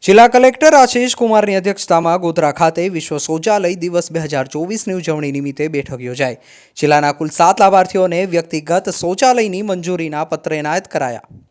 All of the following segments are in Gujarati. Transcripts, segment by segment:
જિલ્લા કલેક્ટર આશીષ કુમારની અધ્યક્ષતામાં ગોધરા ખાતે વિશ્વ શૌચાલય દિવસ 2024ની ઉજવણી નિમિત્તે બેઠક યોજાઈ। જિલ્લાના કુલ 7 લાભાર્થીઓને વ્યક્તિગત શૌચાલયની મંજૂરીના પત્ર એનાયત કરાયા।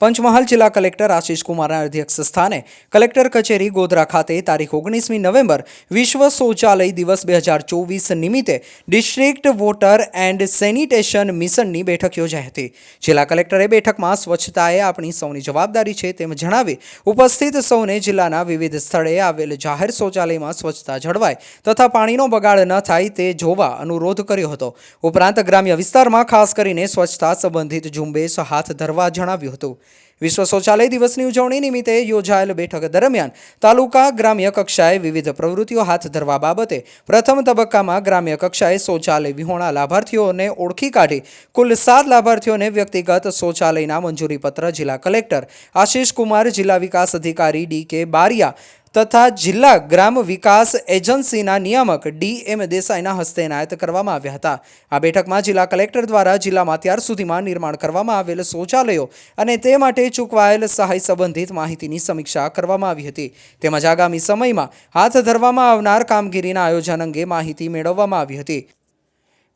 પંચમહાલ જિલ્લા કલેક્ટર આશીષ કુમારના અધ્યક્ષ સ્થાને કલેક્ટર કચેરી ગોધરા ખાતે તારીખ 19મી નવેમ્બર વિશ્વ શૌચાલય દિવસ 2024 નિમિત્તે ડિસ્ટ્રિક્ટ વોટર એન્ડ સેનિટેશન મિશનની બેઠક યોજાઈ હતી। જિલ્લા કલેક્ટરે બેઠકમાં સ્વચ્છતાએ આપણી સૌની જવાબદારી છે તેમ જણાવી ઉપસ્થિત સૌને જિલ્લાના વિવિધ સ્થળે આવેલ જાહેર શૌચાલયમાં સ્વચ્છતા જળવાય તથા પાણીનો બગાડ ન થાય તે જોવા અનુરોધ કર્યો હતો। ઉપરાંત ગ્રામ્ય વિસ્તારમાં ખાસ કરીને સ્વચ્છતા સંબંધિત ઝુંબેશ હાથ ધરવા જણાવ્યું હતું। વિશ્વ શૌચાલય દિવસની ઉજવણી નિમિત્તે યોજાયેલ બેઠક દરમિયાન તાલુકા ગ્રામ્ય કક્ષાએ વિવિધ પ્રવૃત્તિઓ હાથ ધરવા બાબતે પ્રથમ તબક્કામાં ગ્રામ્ય કક્ષાએ શૌચાલય વિહોણા લાભાર્થીઓને ઓળખી કાઢી કુલ 7 લાભાર્થીઓને વ્યક્તિગત શૌચાલયના મંજૂરીપત્ર જિલ્લા કલેક્ટર આશીષ કુમાર, જિલ્લા વિકાસ અધિકારી ડી.કે. બારિયા તથા જિલ્લા ગ્રામ વિકાસ એજન્સીના નિયામક ડી.એમ. દેસાઈના હસ્તે એનાયત કરવામાં આવ્યા હતા। આ બેઠકમાં જિલ્લા કલેક્ટર દ્વારા જિલ્લામાં અત્યાર સુધીમાં નિર્માણ કરવામાં આવેલ શૌચાલયો અને તે માટે ચૂકવાયેલ સહાય સંબંધિત માહિતીની સમીક્ષા કરવામાં આવી હતી તેમજ આગામી સમયમાં હાથ ધરવામાં આવનાર કામગીરીના આયોજન અંગે માહિતી મેળવવામાં આવી હતી।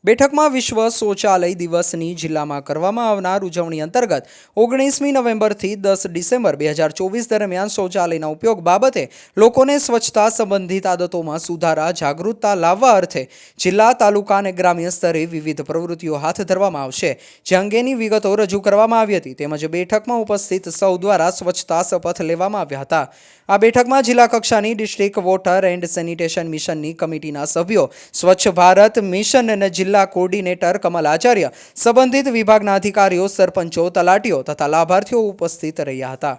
બેઠકમાં વિશ્વ શૌચાલય દિવસની જિલ્લામાં કરવામાં આવનાર ઉજવણી અંતર્ગત 19મી નવેમ્બરથી 10 ડિસેમ્બર 2024 દરમિયાન શૌચાલયના ઉપયોગ બાબતે લોકોને સ્વચ્છતા સંબંધિત આદતોમાં સુધારા જાગૃતતા લાવવા અર્થે જિલ્લા, તાલુકા અને ગ્રામ્ય સ્તરે વિવિધ પ્રવૃત્તિઓ હાથ ધરવામાં આવશે, જે અંગેની વિગતો રજૂ કરવામાં આવી હતી તેમજ બેઠકમાં ઉપસ્થિત સૌ દ્વારા સ્વચ્છતા શપથ લેવામાં આવ્યા હતા। આ બેઠકમાં જિલ્લા કક્ષાની ડિસ્ટ્રિક્ટ વોટર એન્ડ સેનિટેશન મિશનની કમિટીના સભ્યો, સ્વચ્છ ભારત મિશન અને જિલ્લા કોર્ડિનેટર કમલ આચાર્ય, સંબંધિત વિભાગના અધિકારીઓ, સરપંચો, તલાટીઓ તથા લાભાર્થીઓ ઉપસ્થિત રહ્યા હતા।